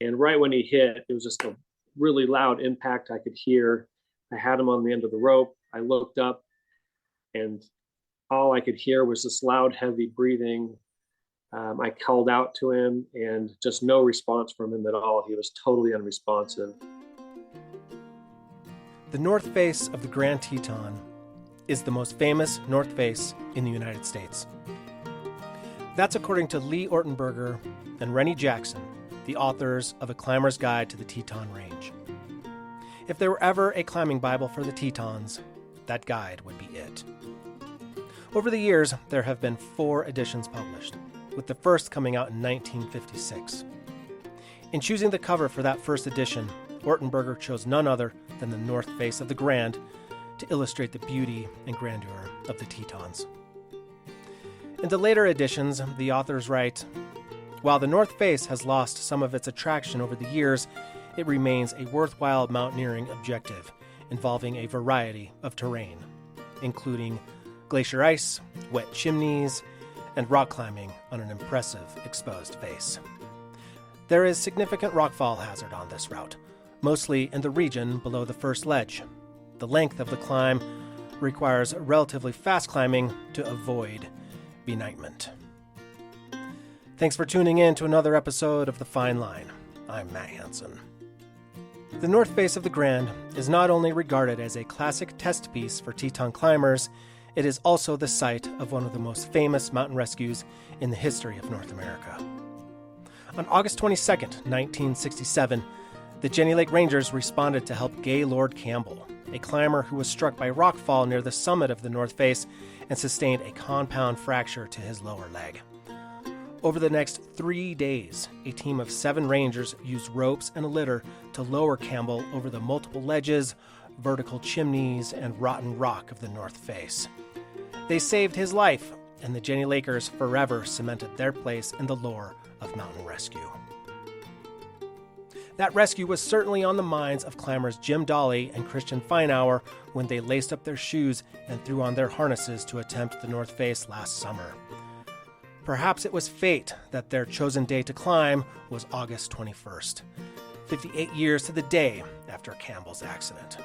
And right when he hit, it was just a really loud impact I could hear. I had him on the end of the rope. I looked up, and all I could hear was this loud, heavy breathing. I called out to him, and just no response from him at all. He was totally unresponsive. The north face of the Grand Teton is the most famous north face in the United States. That's according to Lee Ortenberger and Rennie Jackson, the authors of A Climber's Guide to the Teton Range. If there were ever a climbing Bible for the Tetons, that guide would be it. Over the years, there have been 4 editions published, with the first coming out in 1956. In choosing the cover for that first edition, Ortenberger chose none other than the north face of the Grand to illustrate the beauty and grandeur of the Tetons. In the later editions, the authors write, "While the north face has lost some of its attraction over the years, it remains a worthwhile mountaineering objective involving a variety of terrain, including glacier ice, wet chimneys, and rock climbing on an impressive exposed face. There is significant rockfall hazard on this route, mostly in the region below the first ledge. The length of the climb requires relatively fast climbing to avoid benighment." Thanks for tuning in to another episode of The Fine Line. I'm Matt Hansen. The north face of the Grand is not only regarded as a classic test piece for Teton climbers, it is also the site of one of the most famous mountain rescues in the history of North America. On August 22, 1967, the Jenny Lake Rangers responded to help Gaylord Campbell, a climber who was struck by rockfall near the summit of the north face and sustained a compound fracture to his lower leg. Over the next 3 days, a team of 7 rangers used ropes and a litter to lower Campbell over the multiple ledges, vertical chimneys, and rotten rock of the north face. They saved his life, and the Jenny Lakers forever cemented their place in the lore of mountain rescue. That rescue was certainly on the minds of climbers Jim Dahle and Christian Feinhauer when they laced up their shoes and threw on their harnesses to attempt the north face last summer. Perhaps it was fate that their chosen day to climb was August 21st, 58 years to the day after Campbell's accident.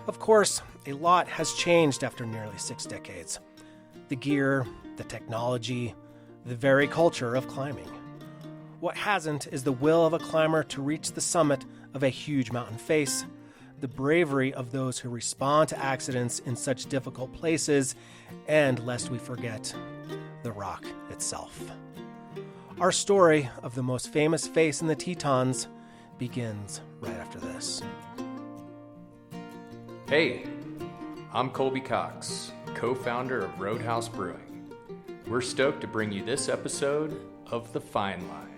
Of course, a lot has changed after nearly 6 decades. The gear, the technology, the very culture of climbing. What hasn't is the will of a climber to reach the summit of a huge mountain face, the bravery of those who respond to accidents in such difficult places, and, lest we forget, the rock itself. Our story of the most famous face in the Tetons begins right after this. Hey, I'm Colby Cox, co-founder of Roadhouse Brewing. We're stoked to bring you this episode of The Fine Line.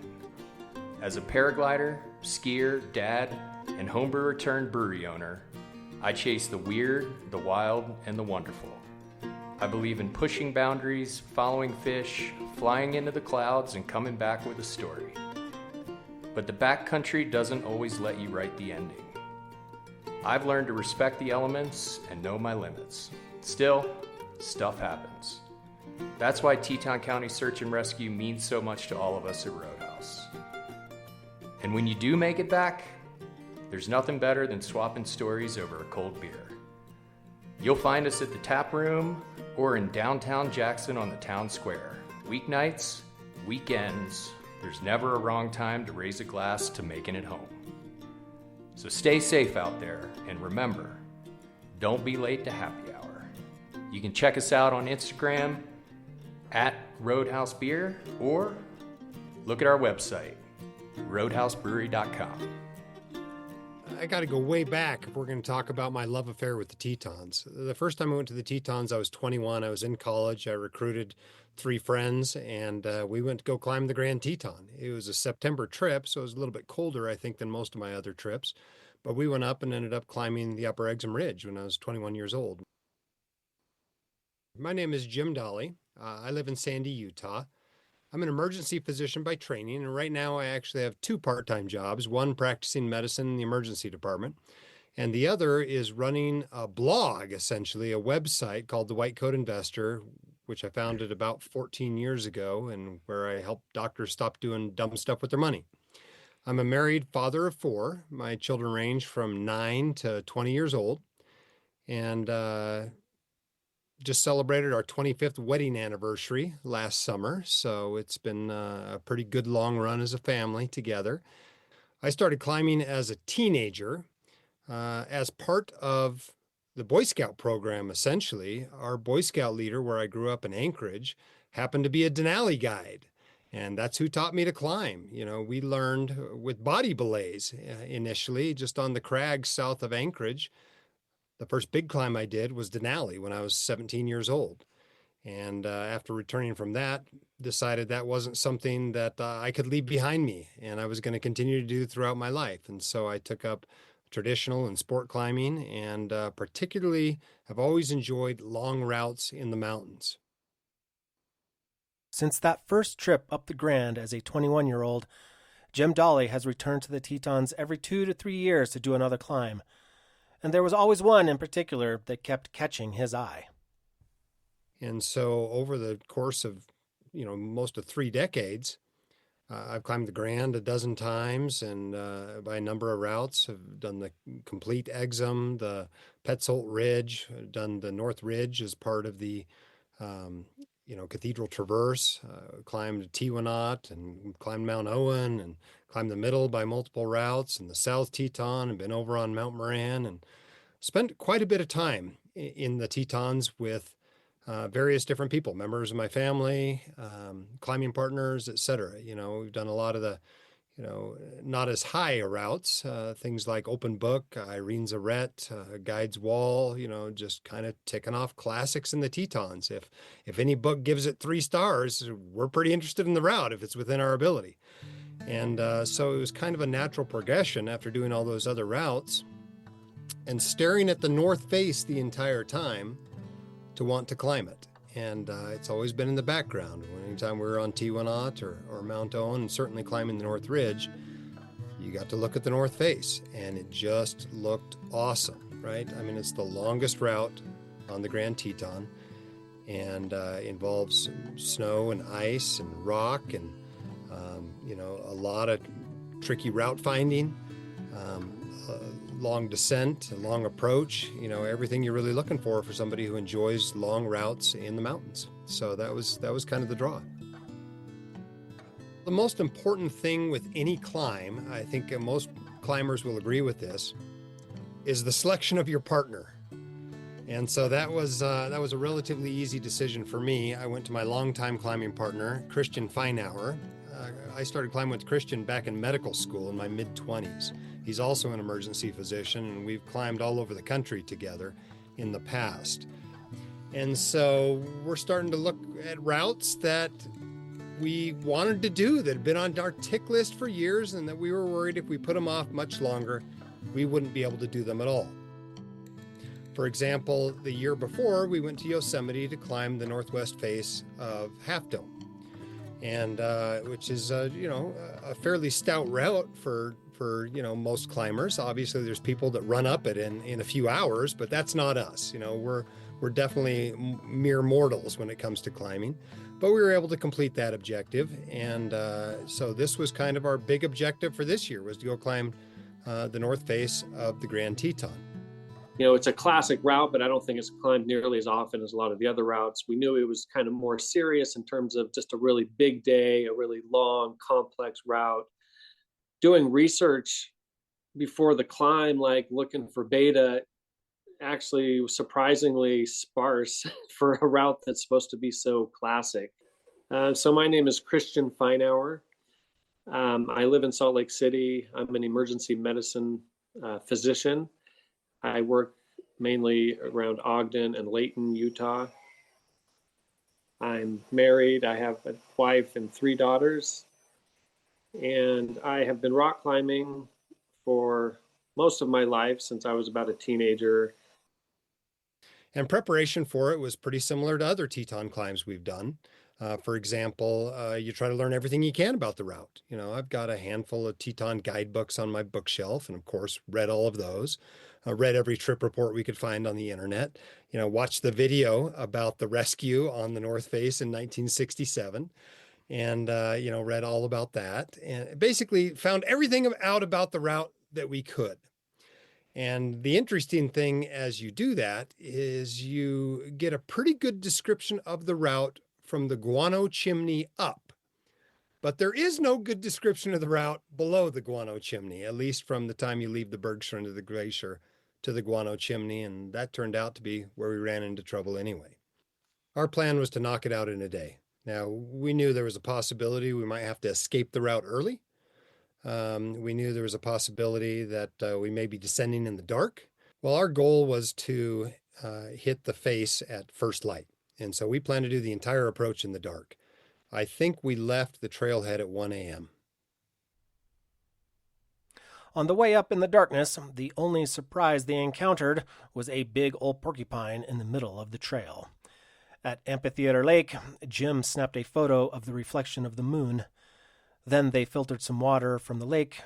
As a paraglider, skier, dad, and homebrewer turned brewery owner, I chase the weird, the wild, and the wonderful. I believe in pushing boundaries, following fish, flying into the clouds, and coming back with a story. But the backcountry doesn't always let you write the ending. I've learned to respect the elements and know my limits. Still, stuff happens. That's why Teton County Search and Rescue means so much to all of us at Roadhouse. And when you do make it back, there's nothing better than swapping stories over a cold beer. You'll find us at the tap room or in downtown Jackson on the town square. Weeknights, weekends, there's never a wrong time to raise a glass to making it home. So stay safe out there, and remember, don't be late to happy hour. You can check us out on Instagram at Roadhouse Beer, or look at our website, roadhousebrewery.com. I got to go way back if we're going to talk about my love affair with the Tetons. The first time I went to the Tetons, I was 21. I was in college. I recruited 3 friends, and we went to go climb the Grand Teton. It was a September trip, so it was a little bit colder, I think, than most of my other trips. But we went up and ended up climbing the Upper Exum Ridge when I was 21 years old. My name is Jim Dahle. I live in Sandy, Utah. I'm an emergency physician by training, and right now I actually have 2 part-time jobs, one practicing medicine in the emergency department, and the other is running a blog, essentially, a website called The White Coat Investor, which I founded about 14 years ago, and where I help doctors stop doing dumb stuff with their money. I'm a married father of four. My children range from 9 to 20 years old, and just celebrated our 25th wedding anniversary last summer. So it's been a pretty good long run as a family together. I started climbing as a teenager as part of the Boy Scout program. Essentially, our Boy Scout leader, where I grew up in Anchorage, happened to be a Denali guide. And that's who taught me to climb. You know, we learned with body belays initially, just on the crags south of Anchorage. The first big climb I did was Denali when I was 17 years old. And after returning from that, decided that wasn't something that I could leave behind me and I was going to continue to do throughout my life. And so I took up traditional and sport climbing, and particularly have always enjoyed long routes in the mountains. Since that first trip up the Grand as a 21-year-old, Jim Dahle has returned to the Tetons every 2 to 3 years to do another climb. And there was always one in particular that kept catching his eye. And so over the course of, most of 3 decades, I've climbed the Grand a dozen times, and by a number of routes. I've done the complete Exum, the Petzold Ridge, I've done the North Ridge as part of the, Cathedral Traverse, climbed Tewanat and climbed Mount Owen, and climbed the middle by multiple routes, and the South Teton, and been over on Mount Moran, and spent quite a bit of time in the Tetons with various different people, members of my family, climbing partners, etc. We've done a lot of the, not as high routes, things like Open Book, Irene's Arret, Guides Wall, just kind of ticking off classics in the Tetons. If any book gives it 3 stars, we're pretty interested in the route if it's within our ability. And so it was kind of a natural progression after doing all those other routes and staring at the north face the entire time to want to climb it. And it's always been in the background. Anytime we were on Tewanat or Mount Owen, and certainly climbing the North Ridge, you got to look at the north face, and it just looked awesome, right? I mean, it's the longest route on the Grand Teton, and involves snow and ice and rock, and a lot of tricky route finding, long descent, a long approach, everything you're really looking for somebody who enjoys long routes in the mountains. So that was kind of the draw. The most important thing with any climb, I think most climbers will agree with this, is the selection of your partner. And so that was a relatively easy decision for me. I went to my longtime climbing partner, Christian Feinhauer. I started climbing with Christian back in medical school in my mid-20s. He's also an emergency physician, and we've climbed all over the country together in the past. And so we're starting to look at routes that we wanted to do, that had been on our tick list for years, and that we were worried if we put them off much longer, we wouldn't be able to do them at all. For example, the year before, we went to Yosemite to climb the northwest face of Half Dome, and which is a fairly stout route for most climbers. Obviously, there's people that run up it in a few hours, but that's not us. We're definitely mere mortals when it comes to climbing, but we were able to complete that objective. And so this was kind of our big objective for this year, was to go climb the north face of the Grand Teton. It's a classic route, but I don't think it's climbed nearly as often as a lot of the other routes. We knew it was kind of more serious in terms of just a really big day, a really long, complex route. Doing research before the climb, like looking for beta, actually was surprisingly sparse for a route that's supposed to be so classic. So my name is Christian Feinhauer. I live in Salt Lake City. I'm an emergency medicine physician. I work mainly around Ogden and Layton, Utah. I'm married. I have a wife and 3 daughters. And I have been rock climbing for most of my life, since I was about a teenager. And preparation for it was pretty similar to other Teton climbs we've done. For example, you try to learn everything you can about the route. I've got a handful of Teton guidebooks on my bookshelf, and of course, read all of those. Read every trip report we could find on the internet. Watched the video about the rescue on the North Face in 1967. and, read all about that and basically found everything out about the route that we could. And the interesting thing as you do that is you get a pretty good description of the route from the guano chimney up. But there is no good description of the route below the guano chimney, at least from the time you leave the Bergstrand of the glacier to the guano chimney. And that turned out to be where we ran into trouble anyway. Our plan was to knock it out in a day. Now, we knew there was a possibility we might have to escape the route early. We knew there was a possibility that we may be descending in the dark. Well, our goal was to hit the face at first light. And so we planned to do the entire approach in the dark. I think we left the trailhead at 1 a.m. On the way up in the darkness, the only surprise they encountered was a big old porcupine in the middle of the trail. At Amphitheater Lake, Jim snapped a photo of the reflection of the moon. Then they filtered some water from the lake,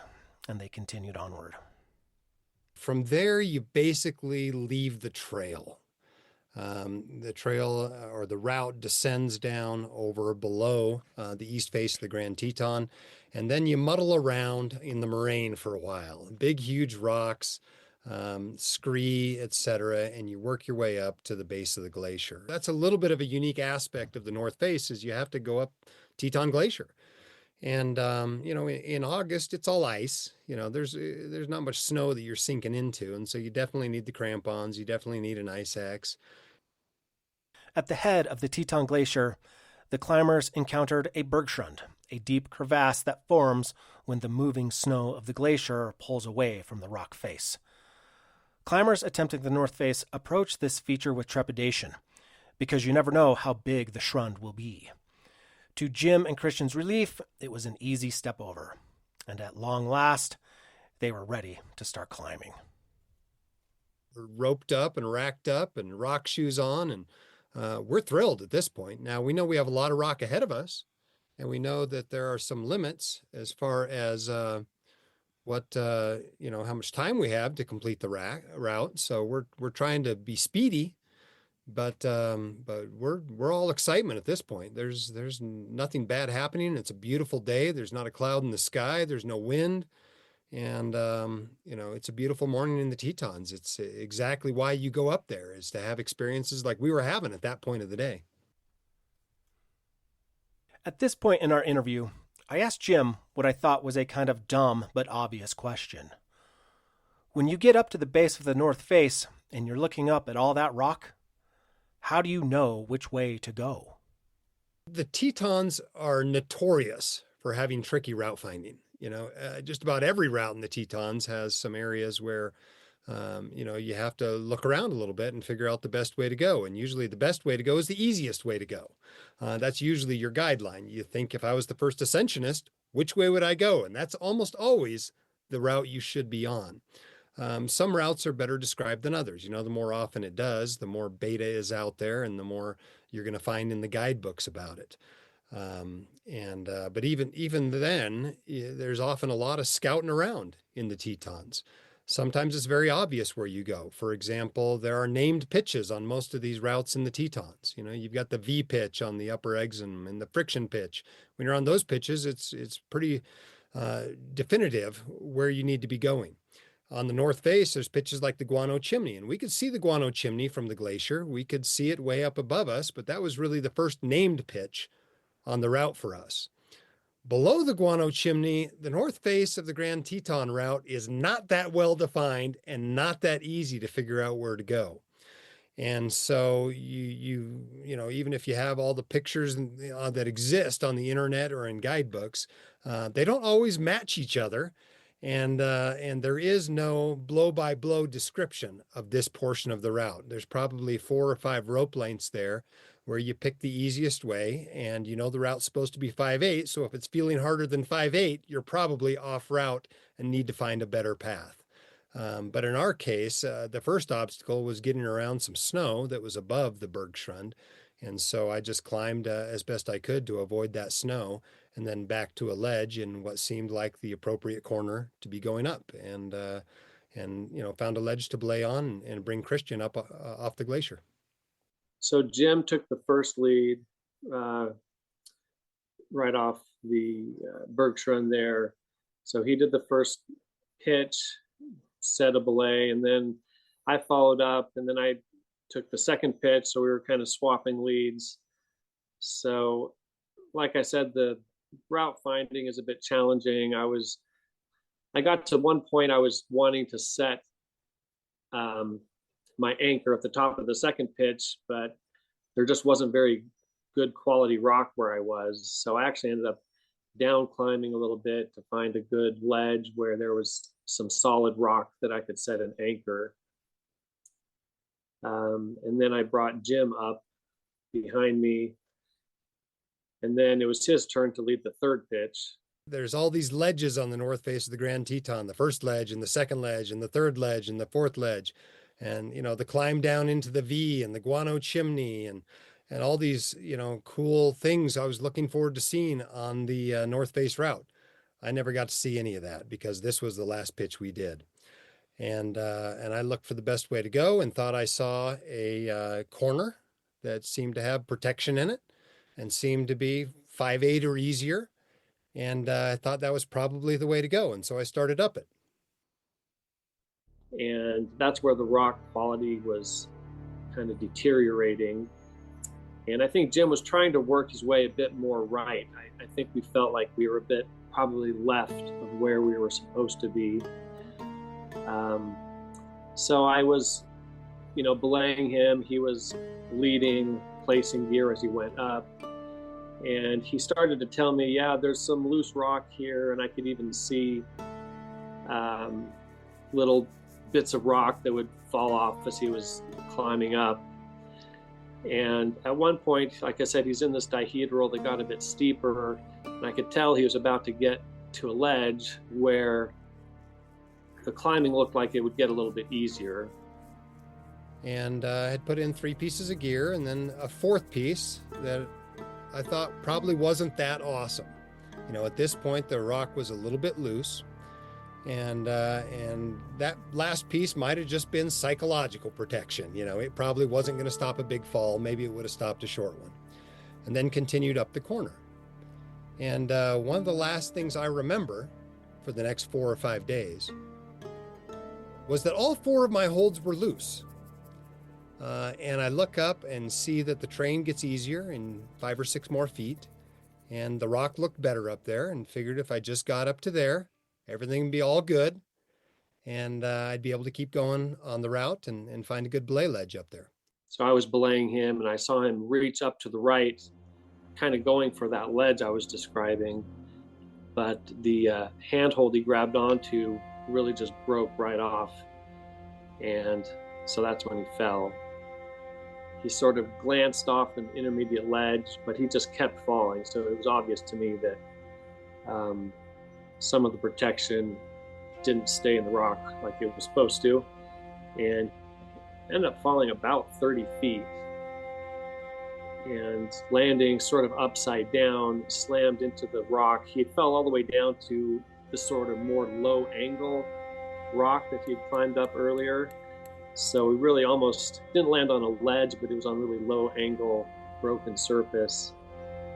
and they continued onward. From there, you basically leave the trail. The trail or the route descends down over below the east face of the Grand Teton, and then you muddle around in the moraine for a while. Big, huge rocks, scree, etc., and you work your way up to the base of the glacier. That's a little bit of a unique aspect of the North Face, is you have to go up Teton Glacier. And, in August, it's all ice. There's not much snow that you're sinking into. And so you definitely need the crampons. You definitely need an ice axe. At the head of the Teton Glacier, the climbers encountered a Bergstrand, a deep crevasse that forms when the moving snow of the glacier pulls away from the rock face. Climbers attempting the North Face approach this feature with trepidation, because you never know how big the Schrund will be. To Jim and Christian's relief, it was an easy step over, and at long last, they were ready to start climbing. We're roped up and racked up and rock shoes on, and we're thrilled at this point. Now, we know we have a lot of rock ahead of us, and we know that there are some limits as far as how much time we have to complete the route. So we're trying to be speedy. But we're all excitement at this point. There's nothing bad happening. It's a beautiful day. There's not a cloud in the sky. There's no wind. And, it's a beautiful morning in the Tetons. It's exactly why you go up there, is to have experiences like we were having at that point of the day. At this point in our interview, I asked Jim what I thought was a kind of dumb but obvious question. When you get up to the base of the North Face and you're looking up at all that rock, how do you know which way to go? The Tetons are notorious for having tricky route finding. Just about every route in the Tetons has some areas where, you have to look around a little bit and figure out the best way to go. And usually the best way to go is the easiest way to go. That's usually your guideline. You think, if I was the first ascensionist, which way would I go? And that's almost always the route you should be on. Some routes are better described than others. The more often it does, the more beta is out there and the more you're going to find in the guidebooks about it. But even then, there's often a lot of scouting around in the Tetons. Sometimes it's very obvious where you go. For example, there are named pitches on most of these routes in the Tetons. You've got the V pitch on the upper Exum and the friction pitch. When you're on those pitches, it's pretty definitive where you need to be going. On the North Face, there's pitches like the Guano Chimney, and we could see the Guano Chimney from the glacier. We could see it way up above us, but that was really the first named pitch on the route for us. Below the Guano Chimney, the North Face of the Grand Teton route is not that well defined and not that easy to figure out where to go. And so even if you have all the pictures that exist on the internet or in guidebooks, they don't always match each other. And there is no blow-by-blow description of this portion of the route. There's probably 4 or 5 rope lengths there where you pick the easiest way, and the route's supposed to be 5/8, so if it's feeling harder than 5/8, you're probably off route and need to find a better path. But in our case, the first obstacle was getting around some snow that was above the Bergstrand, and so I just climbed as best I could to avoid that snow, and then back to a ledge in what seemed like the appropriate corner to be going up, and found a ledge to belay on and bring Christian up off the glacier. So Jim took the first lead. right off the Berks Run there. So he did the first pitch, set a belay, and then I followed up, and then I took the second pitch. So we were kind of swapping leads. So, like I said, the route finding is a bit challenging. I got to one point I was wanting to set my anchor at the top of the second pitch, but there just wasn't very good quality rock where I was. So I actually ended up down climbing a little bit to find a good ledge where there was some solid rock that I could set an anchor. And then I brought Jim up behind me. And then it was his turn to lead the third pitch. There's all these ledges on the north face of the Grand Teton, the first ledge and the second ledge and the third ledge and the fourth ledge. And, the climb down into the V and the guano chimney and all these, cool things I was looking forward to seeing on the north face route. I never got to see any of that because this was the last pitch we did. And I looked for the best way to go and thought I saw a corner that seemed to have protection in it and seemed to be 5/8 or easier. And I thought that was probably the way to go. And so I started up it. And that's where the rock quality was kind of deteriorating. And I think Jim was trying to work his way a bit more right. I think we felt like we were a bit probably left of where we were supposed to be. So I was, belaying him. He was leading, placing gear as he went up. And he started to tell me, yeah, there's some loose rock here. And I could even see little bits of rock that would fall off as he was climbing up. And at one point, like I said, he's in this dihedral that got a bit steeper. And I could tell he was about to get to a ledge where the climbing looked like it would get a little bit easier. And I had put in 3 pieces of gear and then a 4th piece that I thought probably wasn't that awesome. At this point, the rock was a little bit loose. And that last piece might have just been psychological protection. It probably wasn't going to stop a big fall. Maybe it would have stopped a short one. And then continued up the corner. And one of the last things I remember for the next 4 or 5 days was that all 4 of my holds were loose. And I look up and see that the terrain gets easier in 5 or 6 more feet. And the rock looked better up there, and figured if I just got up to there, everything would be all good. And I'd be able to keep going on the route and find a good belay ledge up there. So I was belaying him, and I saw him reach up to the right, kind of going for that ledge I was describing. But the handhold he grabbed onto really just broke right off. And so that's when he fell. He sort of glanced off an intermediate ledge, but he just kept falling. So it was obvious to me that some of the protection didn't stay in the rock like it was supposed to, and ended up falling about 30 feet and landing sort of upside down, slammed into the rock. He fell all the way down to the sort of more low angle rock that he had climbed up earlier. So he really almost didn't land on a ledge, but it was on really low angle, broken surface.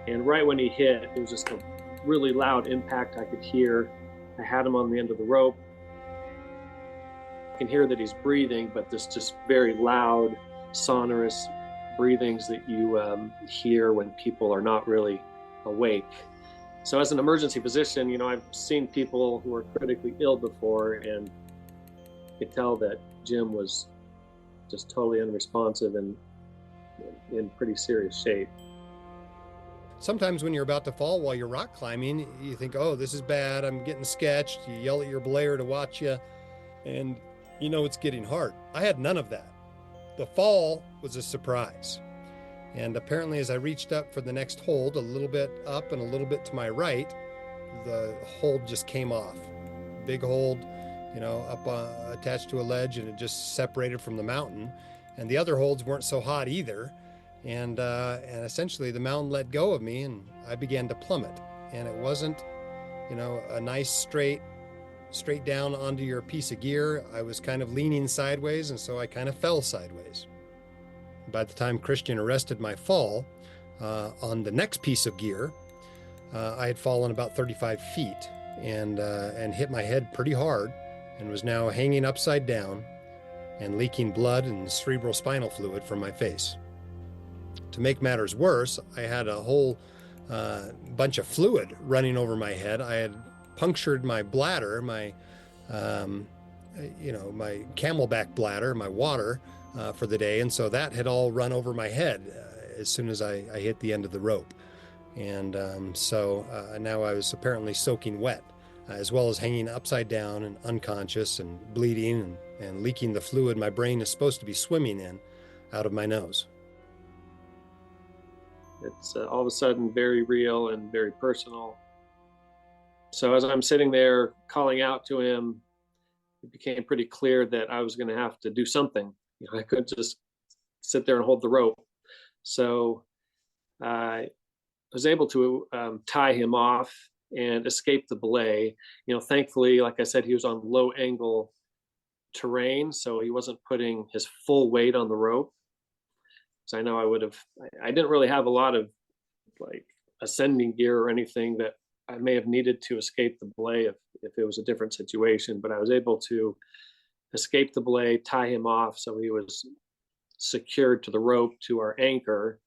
And right when he hit, it was just a really loud impact I could hear. I had him on the end of the rope. I can hear that he's breathing, but this just very loud, sonorous breathings that you hear when people are not really awake. So as an emergency physician, I've seen people who are critically ill before, and I could tell that Jim was just totally unresponsive and in pretty serious shape. Sometimes when you're about to fall while you're rock climbing, you think, oh, this is bad, I'm getting sketched. You yell at your belayer to watch you, and it's getting hard. I had none of that. The fall was a surprise. And apparently as I reached up for the next hold, a little bit up and a little bit to my right, the hold just came off. Big hold, up attached to a ledge, and it just separated from the mountain. And the other holds weren't so hot either. And essentially the mountain let go of me, and I began to plummet. And it wasn't, a nice straight down onto your piece of gear. I was kind of leaning sideways, and so I kind of fell sideways. By the time Christian arrested my fall on the next piece of gear, I had fallen about 35 feet and hit my head pretty hard and was now hanging upside down and leaking blood and cerebral spinal fluid from my face. To make matters worse, I had a whole bunch of fluid running over my head. I had punctured my bladder, my camelback bladder, my water for the day, and so that had all run over my head as soon as I hit the end of the rope. And so now I was apparently soaking wet, as well as hanging upside down and unconscious and bleeding and leaking the fluid my brain is supposed to be swimming in out of my nose. It's all of a sudden very real and very personal. So as I'm sitting there calling out to him, it became pretty clear that I was going to have to do something. I couldn't just sit there and hold the rope. So I was able to tie him off and escape the belay. Thankfully, like I said, he was on low angle terrain, so he wasn't putting his full weight on the rope. So I know I didn't really have a lot of like ascending gear or anything that I may have needed to escape the belay if it was a different situation, but I was able to escape the belay, tie him off so he was secured to the rope to our anchor.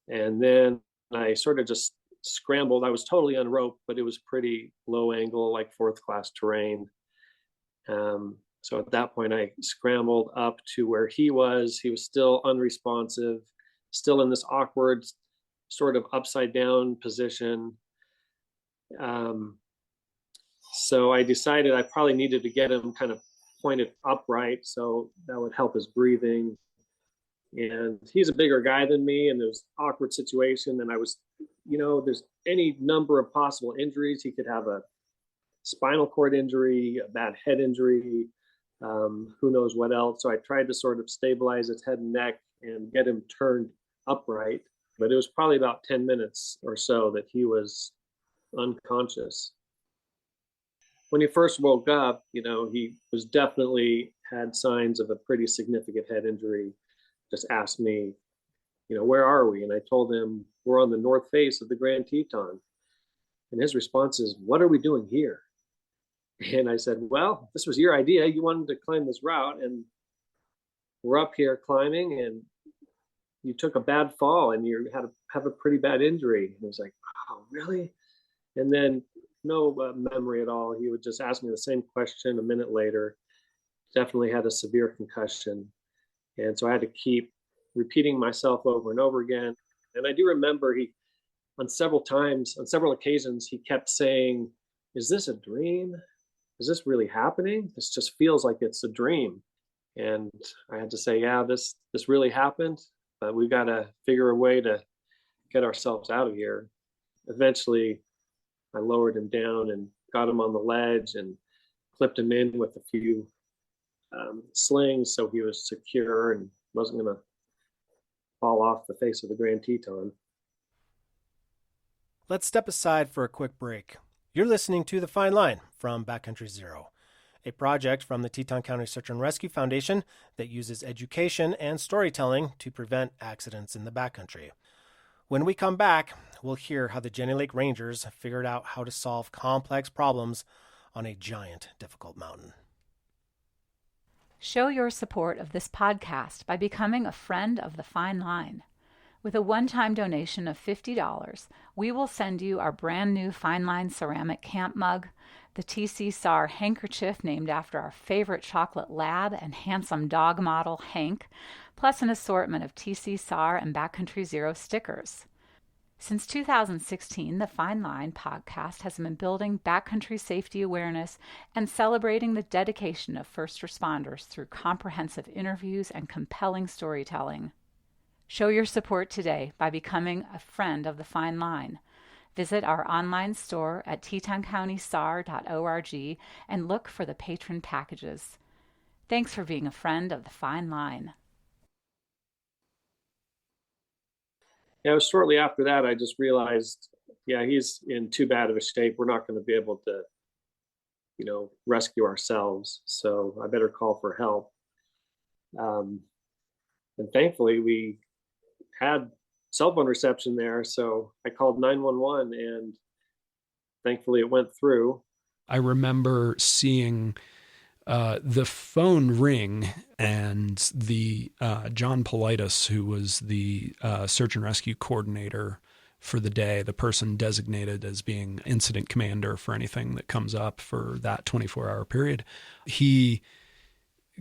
And then I sort of just scrambled. I was totally unroped, but it was pretty low angle, like fourth class terrain. So at that point, I scrambled up to where he was. He was still unresponsive, still in this awkward sort of upside down position. So I decided I probably needed to get him kind of pointed upright, so that would help his breathing. And he's a bigger guy than me, and it was an awkward situation. And I was, there's any number of possible injuries. He could have a spinal cord injury, a bad head injury, who knows what else. So I tried to sort of stabilize his head and neck and get him turned upright. But it was probably about 10 minutes or so that he was unconscious. When he first woke up, he was definitely had signs of a pretty significant head injury. Just asked me, where are we? And I told him, we're on the north face of the Grand Teton. And his response is, what are we doing here? And I said, well, this was your idea. You wanted to climb this route, and we're up here climbing, and you took a bad fall and you had to have a pretty bad injury. And he was like, oh, really? And then no memory at all. He would just ask me the same question a minute later. Definitely had a severe concussion. And so I had to keep repeating myself over and over again. And I do remember on several occasions, he kept saying, is this a dream? Is this really happening? This just feels like it's a dream. And I had to say, yeah, this really happened, but we've got to figure a way to get ourselves out of here. Eventually, I lowered him down and got him on the ledge and clipped him in with a few slings so he was secure and wasn't going to fall off the face of the Grand Teton. Let's step aside for a quick break. You're listening to The Fine Line from Backcountry Zero, a project from the Teton County Search and Rescue Foundation that uses education and storytelling to prevent accidents in the backcountry. When we come back, we'll hear how the Jenny Lake Rangers figured out how to solve complex problems on a giant, difficult mountain. Show your support of this podcast by becoming a friend of The Fine Line. With a one-time donation of $50, we will send you our brand new Fine Line ceramic camp mug, the TCSAR handkerchief named after our favorite chocolate lab and handsome dog model, Hank, plus an assortment of TCSAR and Backcountry Zero stickers. Since 2016, the Fine Line podcast has been building backcountry safety awareness and celebrating the dedication of first responders through comprehensive interviews and compelling storytelling. Show your support today by becoming a friend of the Fine Line. Visit our online store at tetoncountysar.org and look for the patron packages. Thanks for being a friend of the Fine Line. Yeah, it was shortly after that I just realized, he's in too bad of a shape. We're not going to be able to, rescue ourselves. So I better call for help. And thankfully, we had cell phone reception there. So I called 911 and thankfully it went through. I remember seeing the phone ring, and the John Politis, who was the search and rescue coordinator for the day, the person designated as being incident commander for anything that comes up for that 24-hour period, he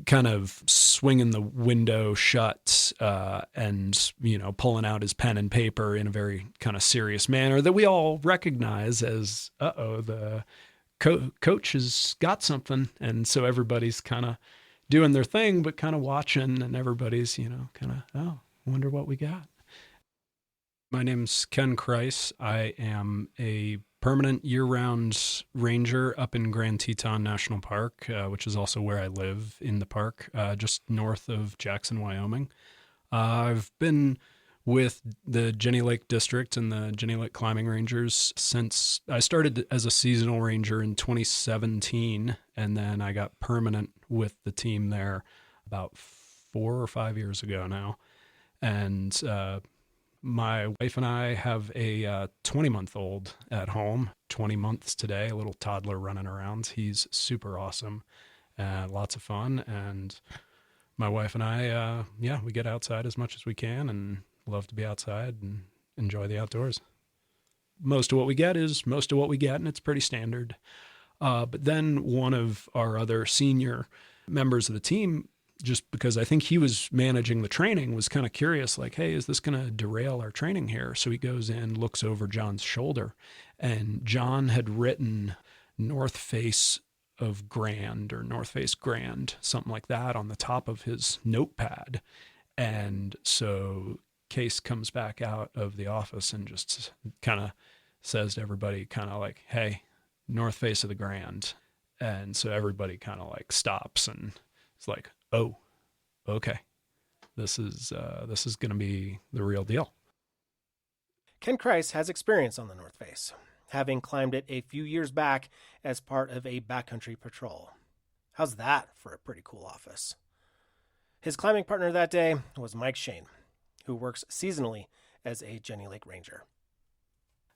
kind of swinging the window shut and, pulling out his pen and paper in a very kind of serious manner that we all recognize as, the coach has got something. And so everybody's kind of doing their thing, but kind of watching, and everybody's, kind of, wonder what we got. My name's Ken Kreis. I am a permanent year-round ranger up in Grand Teton National Park, which is also where I live in the park, just north of Jackson, Wyoming. I've been with the Jenny Lake District and the Jenny Lake Climbing Rangers since I started as a seasonal ranger in 2017, and then I got permanent with the team there about 4 or 5 years ago now. And my wife and I have a 20-month-old at home, 20 months today, a little toddler running around. He's super awesome, lots of fun. And my wife and I, we get outside as much as we can and love to be outside and enjoy the outdoors. Most of what we get is most of what we get, and it's pretty standard. But then one of our other senior members of the team, just because I think he was managing the training, was kind of curious, like, hey, is this going to derail our training here? So he goes in, looks over John's shoulder, and John had written North Face of Grand or North Face Grand, something like that, on the top of his notepad. And so Case comes back out of the office and just kind of says to everybody, kind of like, hey, North Face of the Grand. And so everybody kind of like stops and it's like, oh, okay, this is going to be the real deal. Ken Kreis has experience on the North Face, having climbed it a few years back as part of a backcountry patrol. How's that for a pretty cool office? His climbing partner that day was Mike Shane, who works seasonally as a Jenny Lake Ranger.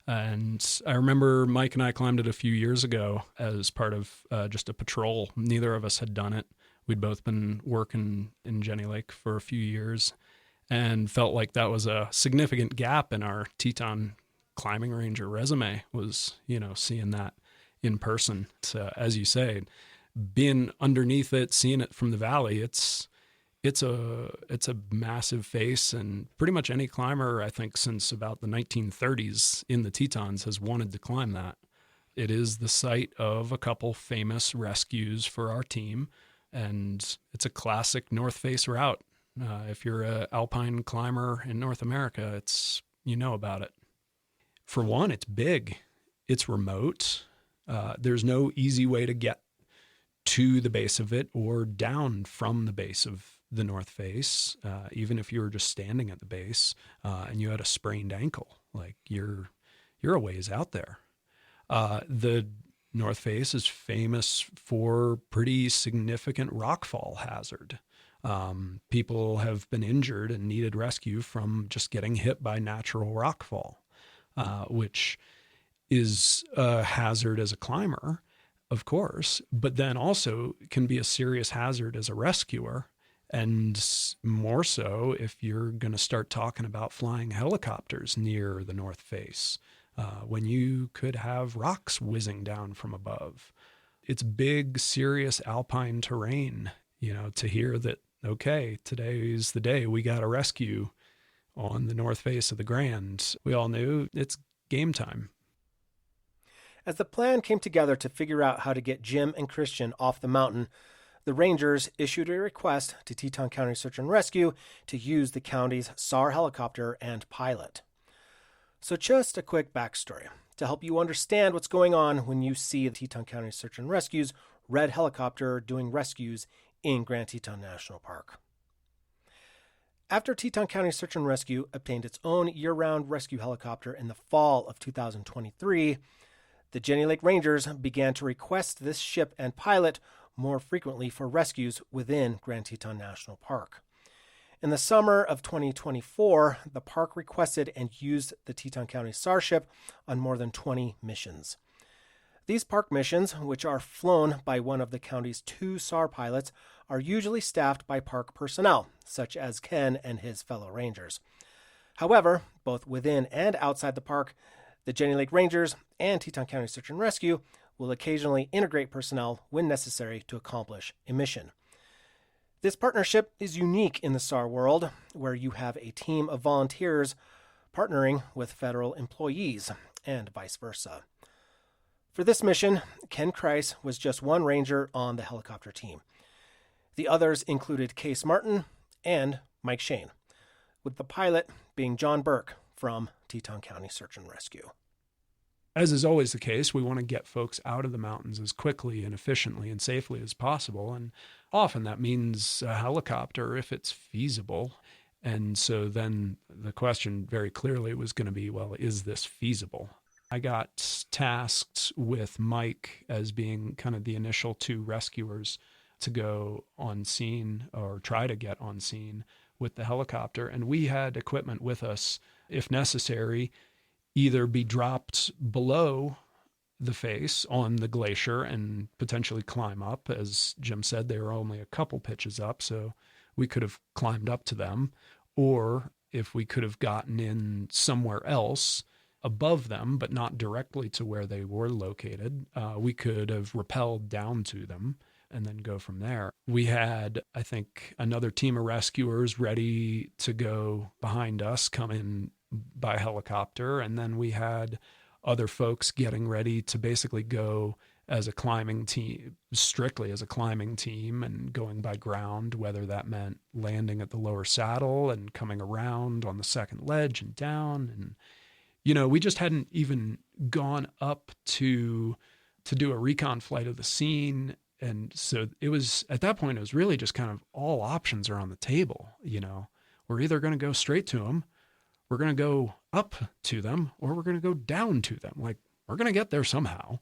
And I remember Mike and I climbed it a few years ago as part of just a patrol. Neither of us had done it. We'd both been working in Jenny Lake for a few years and felt like that was a significant gap in our Teton climbing ranger resume, was, seeing that in person. So, as you say, being underneath it, seeing it from the valley, it's a massive face, and pretty much any climber, I think, since about the 1930s in the Tetons has wanted to climb that. It is the site of a couple famous rescues for our team, and it's a classic North Face route. If you're an alpine climber in North America, you know about it. For one, it's big. It's remote. There's no easy way to get to the base of it or down from the base of the North Face. Even if you were just standing at the base and you had a sprained ankle, like you're a ways out there. The North Face is famous for pretty significant rockfall hazard. People have been injured and needed rescue from just getting hit by natural rockfall, which is a hazard as a climber, of course, but then also can be a serious hazard as a rescuer. And more so if you're going to start talking about flying helicopters near the North Face, when you could have rocks whizzing down from above. It's big, serious alpine terrain, to hear that, okay, today's the day we got a rescue on the North Face of the Grand. We all knew it's game time. As the plan came together to figure out how to get Jim and Christian off the mountain, the Rangers issued a request to Teton County Search and Rescue to use the county's SAR helicopter and pilot. So just a quick backstory to help you understand what's going on when you see the Teton County Search and Rescue's red helicopter doing rescues in Grand Teton National Park. After Teton County Search and Rescue obtained its own year-round rescue helicopter in the fall of 2023, the Jenny Lake Rangers began to request this ship and pilot more frequently for rescues within Grand Teton National Park. In the summer of 2024, the park requested and used the Teton County SAR ship on more than 20 missions. These park missions, which are flown by one of the county's 2 SAR pilots, are usually staffed by park personnel, such as Ken and his fellow rangers. However, both within and outside the park, the Jenny Lake Rangers and Teton County Search and Rescue will occasionally integrate personnel when necessary to accomplish a mission. This partnership is unique in the SAR world, where you have a team of volunteers partnering with federal employees, and vice versa. For this mission, Ken Kreis was just one ranger on the helicopter team. The others included Case Martin and Mike Shane, with the pilot being Jon Bourke from Teton County Search and Rescue. As is always the case, we want to get folks out of the mountains as quickly and efficiently and safely as possible. And often that means a helicopter if it's feasible. And so then the question very clearly was going to be, well, is this feasible? I got tasked with Mike as being kind of the initial 2 rescuers to go on scene or try to get on scene with the helicopter. And we had equipment with us, if necessary, either be dropped below the face on the glacier and potentially climb up. As Jim said, they were only a couple pitches up, so we could have climbed up to them. Or if we could have gotten in somewhere else above them, but not directly to where they were located, we could have rappelled down to them and then go from there. We had, I think, another team of rescuers ready to go behind us, come in by helicopter, and then we had other folks getting ready to basically go as a climbing team, strictly as a climbing team, and going by ground, whether that meant landing at the lower saddle and coming around on the second ledge and down. And we just hadn't even gone up to do a recon flight of the scene. And so it was, at that point, it was really just kind of all options are on the table. We're either going to go straight to them, we're going to go up to them, or we're going to go down to them. Like, we're going to get there somehow.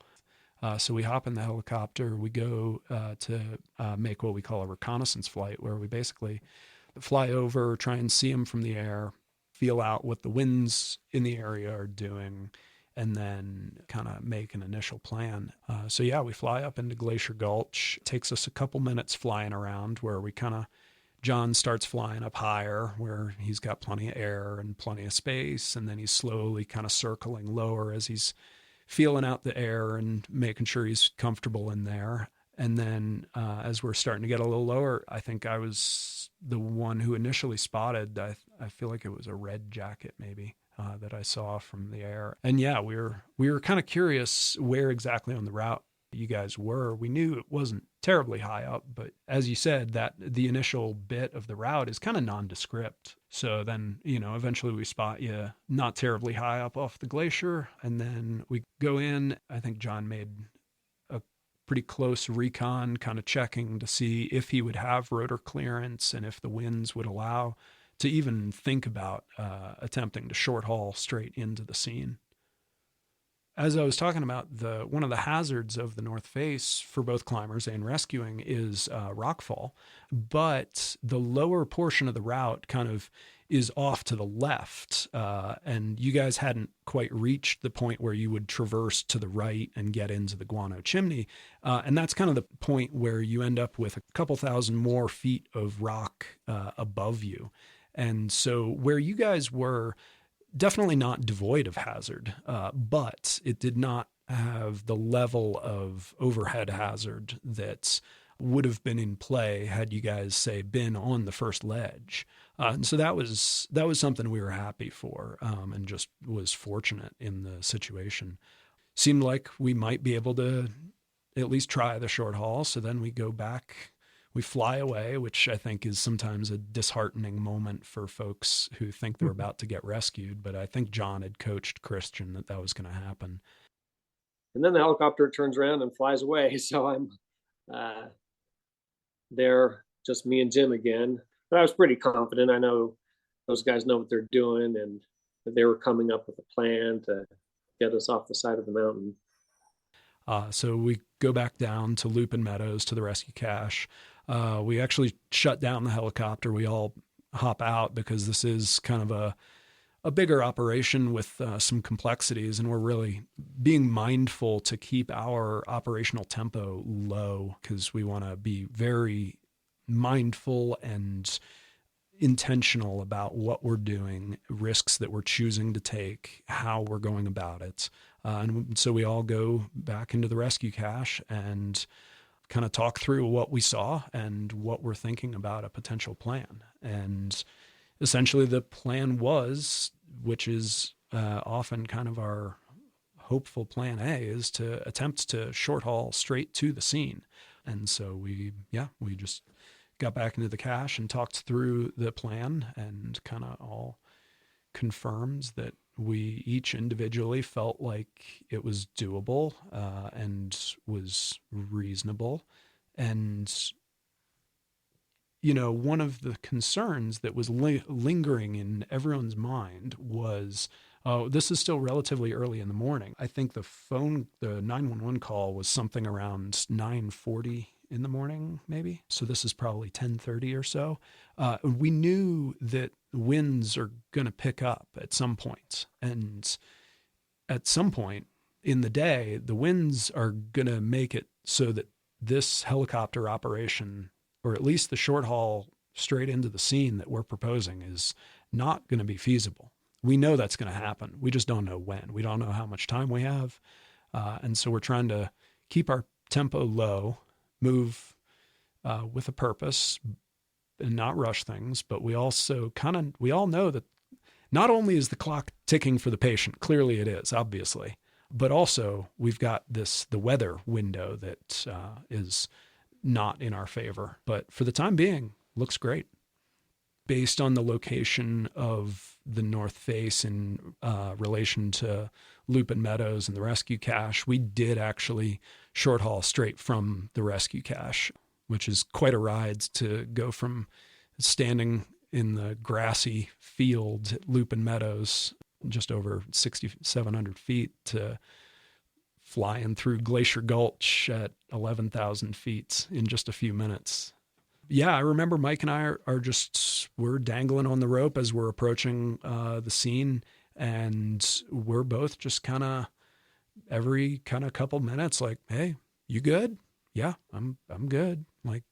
So we hop in the helicopter, we go to make what we call a reconnaissance flight, where we basically fly over, try and see them from the air, feel out what the winds in the area are doing, and then kind of make an initial plan. So yeah, we fly up into Glacier Gulch. It takes us a couple minutes flying around, where we Jon starts flying up higher, where he's got plenty of air and plenty of space, and then he's slowly kind of circling lower as he's feeling out the air and making sure he's comfortable in there. And then as we're starting to get a little lower, I think I was the one who initially spotted, I feel like it was a red jacket maybe that I saw from the air. And yeah, we were kind of curious where exactly on the route you guys were. We knew it wasn't terribly high up, but as you said, that the initial bit of the route is kind of nondescript. So then, eventually we spot you not terribly high up off the glacier, and then we go in. I think Jon made a pretty close recon, kind of checking to see if he would have rotor clearance and if the winds would allow to even think about attempting to short haul straight into the scene. As I was talking about, one of the hazards of the North Face for both climbers and rescuing is rockfall, but the lower portion of the route kind of is off to the left, and you guys hadn't quite reached the point where you would traverse to the right and get into the Guano Chimney, and that's kind of the point where you end up with a couple thousand more feet of rock above you. And so where you guys were, definitely not devoid of hazard, but it did not have the level of overhead hazard that would have been in play had you guys, say, been on the first ledge. And so that was something we were happy for, and just was fortunate in the situation. Seemed like we might be able to at least try the short haul. So then we go back. We fly away, which I think is sometimes a disheartening moment for folks who think they're about to get rescued. But I think Jon had coached Christian that was going to happen. And then the helicopter turns around and flies away. So I'm there, just me and Jim again. But I was pretty confident. I know those guys know what they're doing, and that they were coming up with a plan to get us off the side of the mountain. So we go back down to Lupin Meadows to the rescue cache. We actually shut down the helicopter. We all hop out because this is kind of a bigger operation with some complexities, and we're really being mindful to keep our operational tempo low because we want to be very mindful and intentional about what we're doing, risks that we're choosing to take, how we're going about it. And so we all go back into the rescue cache and kind of talk through what we saw and what we're thinking about a potential plan. And essentially the plan was, which is often kind of our hopeful plan A, is to attempt to short haul straight to the scene. And so we just got back into the cache and talked through the plan and kind of all confirmed that we each individually felt like it was doable and was reasonable. And, you know, one of the concerns that was lingering in everyone's mind was, oh, this is still relatively early in the morning. I think the 911 call was something around 9:40 in the morning, maybe. So this is probably 10:30 or so. We knew that winds are going to pick up at some point. And at some point in the day, the winds are going to make it so that this helicopter operation, or at least the short haul straight into the scene that we're proposing, is not going to be feasible. We know that's going to happen. We just don't know when. We don't know how much time we have. And so we're trying to keep our tempo low, move with a purpose and not rush things. But we also we all know that not only is the clock ticking for the patient, clearly it is, obviously, but also we've got the weather window that is not in our favor. But for the time being, looks great. Based on the location of the North Face in relation to Lupin Meadows and the rescue cache, we did actually short haul straight from the rescue cache, which is quite a ride to go from standing in the grassy field at Lupin Meadows, just over 6,700 feet, to flying through Glacier Gulch at 11,000 feet in just a few minutes. Yeah, I remember Mike and I we're dangling on the rope as we're approaching the scene, and we're both just kind of every kind of couple minutes like, hey, you good? Yeah, I'm good. Like,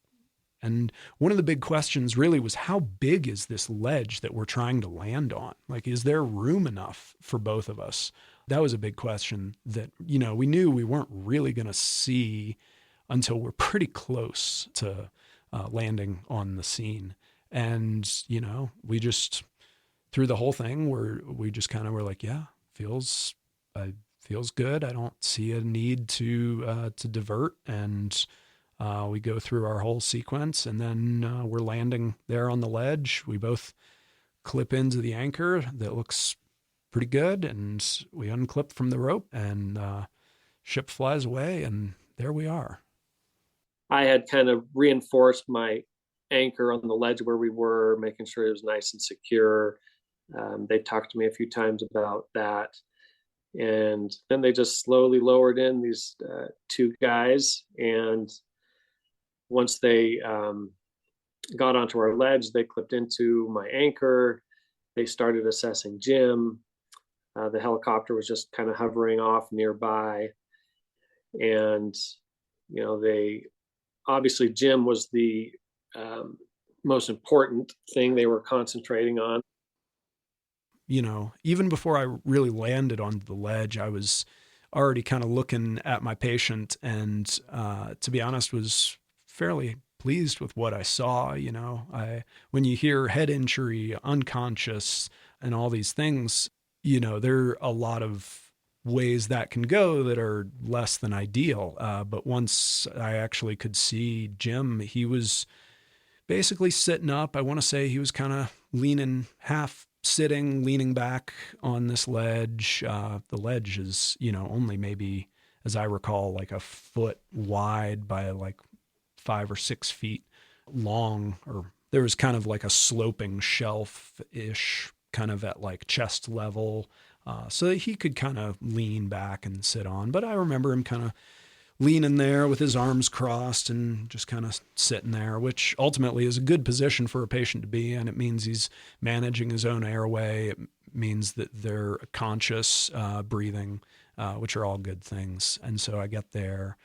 and one of the big questions really was, how big is this ledge that we're trying to land on? Like, is there room enough for both of us? That was a big question that, you know, we knew we weren't really going to see until we're pretty close to landing on the scene. And, you know, we just, through the whole thing, we just kind of were like, yeah, feels good. I don't see a need to divert. And we go through our whole sequence, and then we're landing there on the ledge. We both clip into the anchor that looks pretty good, and we unclip from the rope, and ship flies away, and there we are. I had kind of reinforced my anchor on the ledge where we were, making sure it was nice and secure. They talked to me a few times about that. And then they just slowly lowered in these two guys. And once they got onto our ledge, they clipped into my anchor. They started assessing Jim. The helicopter was just kind of hovering off nearby. And, you know, obviously Jim was the most important thing they were concentrating on. You know, even before I really landed on the ledge, I was already kind of looking at my patient, and to be honest, was fairly pleased with what I saw. You know, when you hear head injury, unconscious, and all these things, you know, there are a lot of ways that can go that are less than ideal. But once I actually could see Jim, he was basically sitting up. I want to say he was kind of leaning, half sitting, leaning back on this ledge. The ledge is, you know, only maybe, as I recall, like a foot wide by like 5 or 6 feet long, or there was kind of like a sloping shelf-ish kind of at like chest level, so that he could kind of lean back and sit on. But I remember him kind of leaning there with his arms crossed and just kind of sitting there, which ultimately is a good position for a patient to be in. It means he's managing his own airway. It means that they're conscious breathing, which are all good things. And so I get there,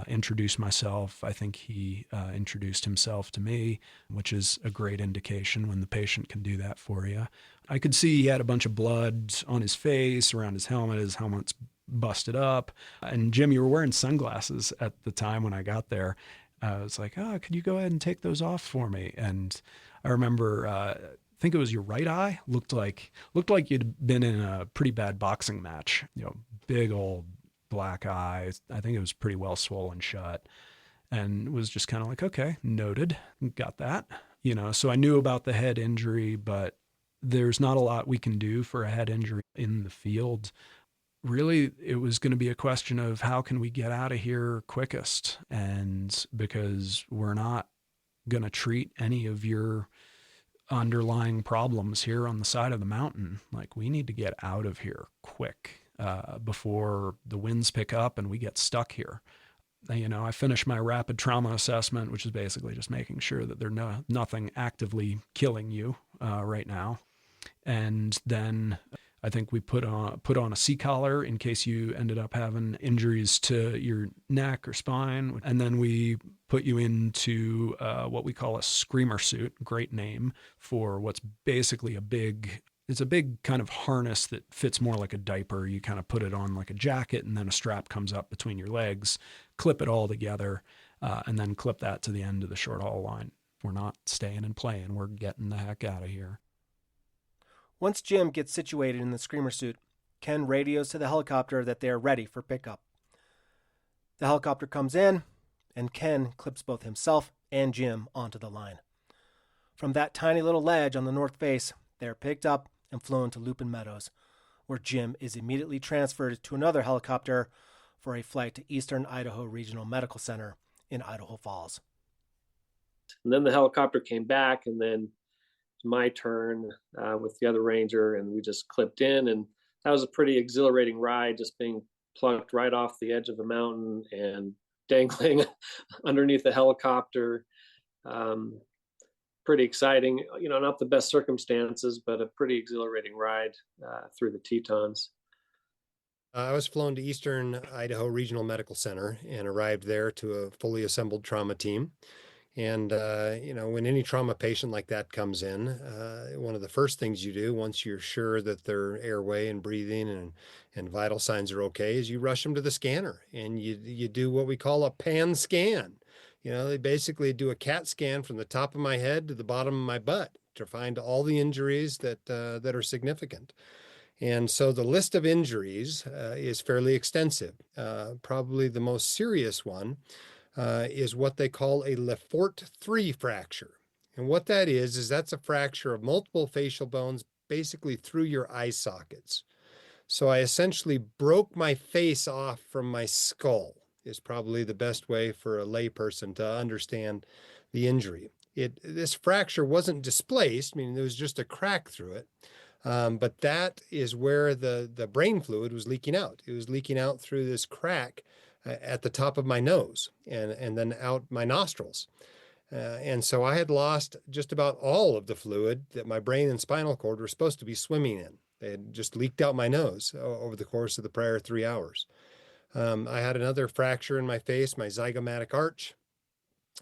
introduce myself. I think he introduced himself to me, which is a great indication when the patient can do that for you. I could see he had a bunch of blood on his face, around his helmet. His helmet's busted up. And Jim, you were wearing sunglasses at the time when I got there. I was like, oh, could you go ahead and take those off for me? And I remember, I think it was your right eye, looked like you'd been in a pretty bad boxing match, big old black eye. I think it was pretty well swollen shut, and was just kind of like, okay, noted, got that. So I knew about the head injury, but there's not a lot we can do for a head injury in the field. Really, it was going to be a question of how can we get out of here quickest? And because we're not going to treat any of your underlying problems here on the side of the mountain, like we need to get out of here quick before the winds pick up and we get stuck here. I finished my rapid trauma assessment, which is basically just making sure that there's nothing actively killing you right now. And then I think we put on a C-collar in case you ended up having injuries to your neck or spine. And then we put you into what we call a screamer suit, great name for what's basically it's a big kind of harness that fits more like a diaper. You kind of put it on like a jacket, and then a strap comes up between your legs, clip it all together, and then clip that to the end of the short haul line. We're not staying and playing. We're getting the heck out of here. Once Jim gets situated in the screamer suit, Ken radios to the helicopter that they are ready for pickup. The helicopter comes in, and Ken clips both himself and Jim onto the line. From that tiny little ledge on the north face, they are picked up and flown to Lupin Meadows, where Jim is immediately transferred to another helicopter for a flight to Eastern Idaho Regional Medical Center in Idaho Falls. And then the helicopter came back, and then my turn with the other ranger, and we just clipped in, and that was a pretty exhilarating ride, just being plucked right off the edge of the mountain and dangling underneath the helicopter. Pretty exciting, not the best circumstances, but a pretty exhilarating ride through the Tetons. I was flown to Eastern Idaho Regional Medical Center and arrived there to a fully assembled trauma team. And, when any trauma patient like that comes in, one of the first things you do once you're sure that their airway and breathing and vital signs are okay is you rush them to the scanner, and you do what we call a pan scan. They basically do a CAT scan from the top of my head to the bottom of my butt to find all the injuries that are significant. And so the list of injuries is fairly extensive. Probably the most serious one is what they call a Lefort 3 fracture. And what that is that's a fracture of multiple facial bones basically through your eye sockets. So I essentially broke my face off from my skull, is probably the best way for a layperson to understand the injury. This fracture wasn't displaced, there was just a crack through it. But that is where the brain fluid was leaking out. It was leaking out through this crack at the top of my nose and then out my nostrils. And so I had lost just about all of the fluid that my brain and spinal cord were supposed to be swimming in. They had just leaked out my nose over the course of the prior 3 hours. I had another fracture in my face, my zygomatic arch.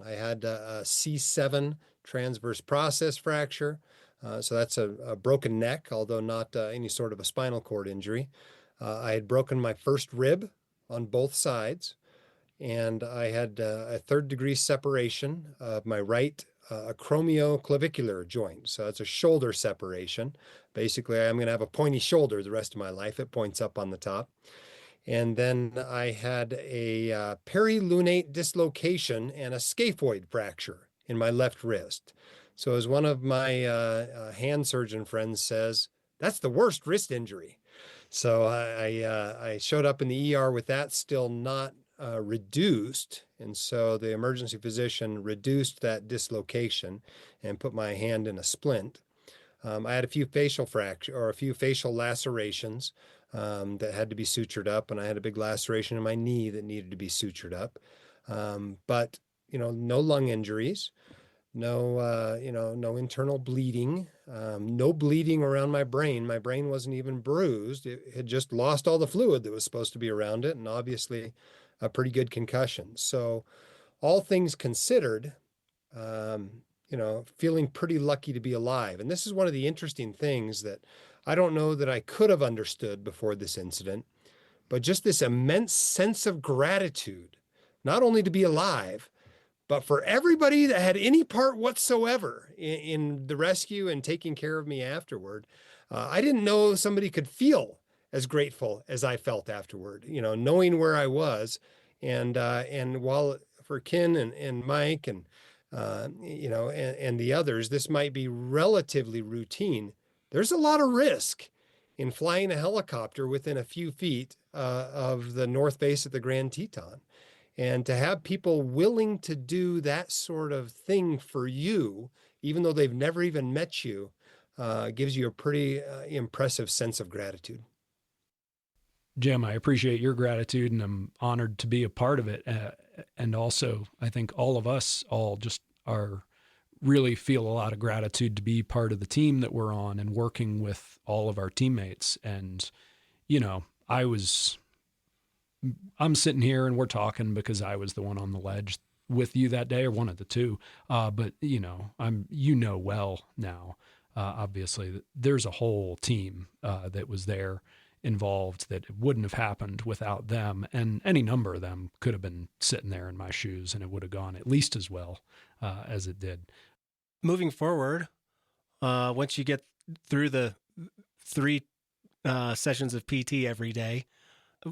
I had a C7 transverse process fracture. So that's a broken neck, although not any sort of a spinal cord injury. I had broken my first rib on both sides, and I had a third-degree separation of my right acromioclavicular joint. So that's a shoulder separation. Basically, I'm going to have a pointy shoulder the rest of my life. It points up on the top. And then I had a perilunate dislocation and a scaphoid fracture in my left wrist. So as one of my hand surgeon friends says, that's the worst wrist injury. So I showed up in the ER with that still not reduced. And so the emergency physician reduced that dislocation and put my hand in a splint. I had a few facial fractures or a few facial lacerations. that had to be sutured up, and I had a big laceration in my knee that needed to be sutured up. But, no lung injuries, no internal bleeding, no bleeding around my brain. My brain wasn't even bruised. It had just lost all the fluid that was supposed to be around it, and obviously a pretty good concussion. So all things considered, feeling pretty lucky to be alive. And this is one of the interesting things that I don't know that I could have understood before this incident, but just this immense sense of gratitude, not only to be alive, but for everybody that had any part whatsoever in the rescue and taking care of me afterward. I didn't know somebody could feel as grateful as I felt afterward, knowing where I was. And while for Ken and Mike and the others, this might be relatively routine, there's a lot of risk in flying a helicopter within a few feet of the north face of the Grand Teton. And to have people willing to do that sort of thing for you, even though they've never even met you, gives you a pretty impressive sense of gratitude. Jim, I appreciate your gratitude, and I'm honored to be a part of it. And also, I think all of us all just really feel a lot of gratitude to be part of the team that we're on and working with all of our teammates. And, I'm sitting here and we're talking because I was the one on the ledge with you that day, or one of the two. But I'm well now, obviously, there's a whole team that was there involved, that it wouldn't have happened without them. And any number of them could have been sitting there in my shoes, and it would have gone at least as well as it did. Moving forward, once you get through the 3 sessions of PT every day,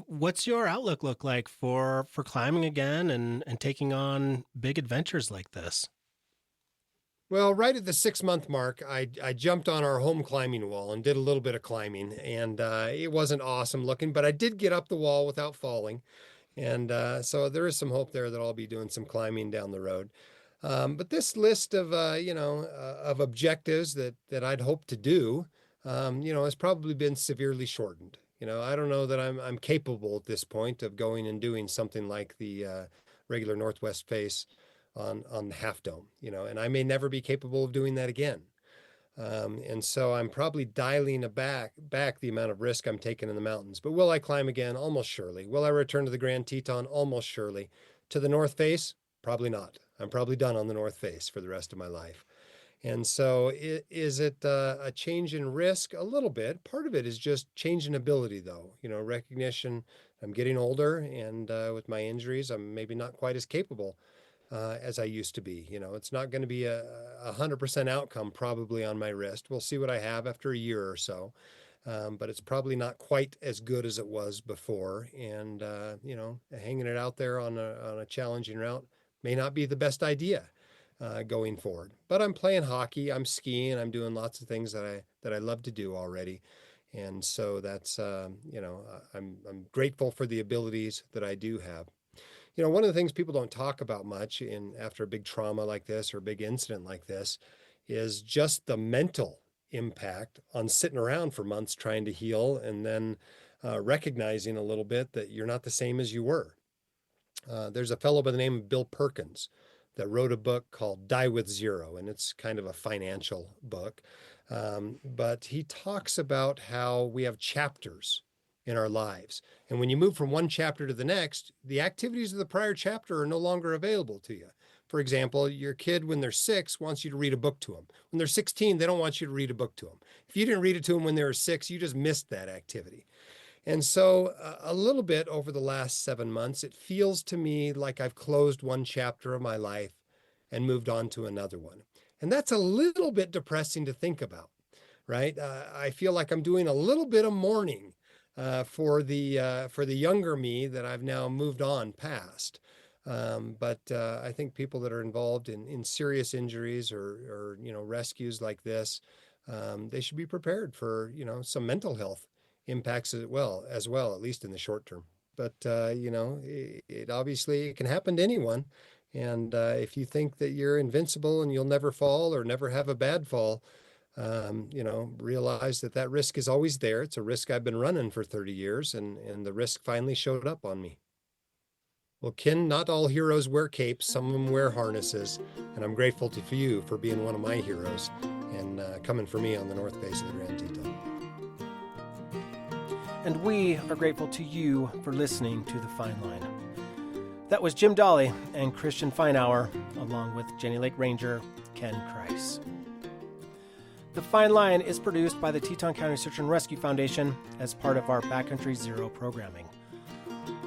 what's your outlook look like for climbing again and taking on big adventures like this? Well, right at the 6-month mark, I jumped on our home climbing wall and did a little bit of climbing, and it wasn't awesome looking, but I did get up the wall without falling. And so there is some hope there that I'll be doing some climbing down the road. But this list of, of objectives that I'd hoped to do, has probably been severely shortened. I don't know that I'm capable at this point of going and doing something like the regular Northwest face on Half Dome, and I may never be capable of doing that again. And so I'm probably dialing back the amount of risk I'm taking in the mountains. But will I climb again? Almost surely. Will I return to the Grand Teton? Almost surely. To the North Face? Probably not. I'm probably done on the North Face for the rest of my life. And so is it a change in risk? A little bit. Part of it is just change in ability, though. Recognition. I'm getting older, and with my injuries, I'm maybe not quite as capable as I used to be. It's not going to be a 100% outcome probably on my wrist. We'll see what I have after a year or so. But it's probably not quite as good as it was before. And, hanging it out there on a challenging route may not be the best idea going forward. But I'm playing hockey, I'm skiing, I'm doing lots of things that I love to do already. And so that's, I'm grateful for the abilities that I do have. One of the things people don't talk about much after a big trauma like this or a big incident like this is just the mental impact on sitting around for months trying to heal, and then recognizing a little bit that you're not the same as you were. There's a fellow by the name of Bill Perkins that wrote a book called Die with Zero, and it's kind of a financial book. But he talks about how we have chapters in our lives. And when you move from one chapter to the next, the activities of the prior chapter are no longer available to you. For example, your kid, when they're 6, wants you to read a book to them. When they're 16, they don't want you to read a book to them. If you didn't read it to them when they were 6, you just missed that activity. And so a little bit over the last 7 months, it feels to me like I've closed one chapter of my life and moved on to another one. And that's a little bit depressing to think about, right? I feel like I'm doing a little bit of mourning for the younger me that I've now moved on past. But I think people that are involved in serious injuries or rescues like this, they should be prepared for some mental health impacts as well, at least in the short term. But it obviously it can happen to anyone. And if you think that you're invincible and you'll never fall or never have a bad fall, realized that risk is always there. It's a risk I've been running for 30 years, and the risk finally showed up on me. Well, Ken, not all heroes wear capes. Some of them wear harnesses, and I'm grateful for you for being one of my heroes and coming for me on the north face of the Grand Teton. And we are grateful to you for listening to The Fine Line. That was Jim Dahle and Christian Feinhauer, along with Jenny Lake Ranger Ken Kreis. The Fine Line is produced by the Teton County Search and Rescue Foundation as part of our Backcountry Zero programming.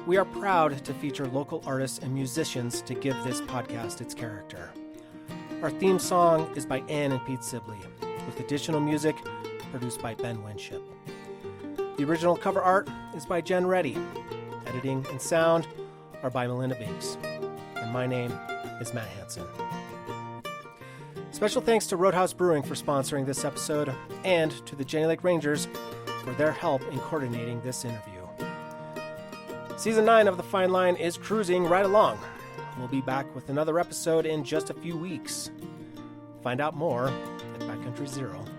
We are proud to feature local artists and musicians to give this podcast its character. Our theme song is by Ann and Pete Sibley, with additional music produced by Ben Winship. The original cover art is by Jen Reddy. Editing and sound are by Melinda Binks. And my name is Matt Hansen. Special thanks to Roadhouse Brewing for sponsoring this episode, and to the Jenny Lake Rangers for their help in coordinating this interview. Season 9 of The Fine Line is cruising right along. We'll be back with another episode in just a few weeks. Find out more at backcountryzero.com.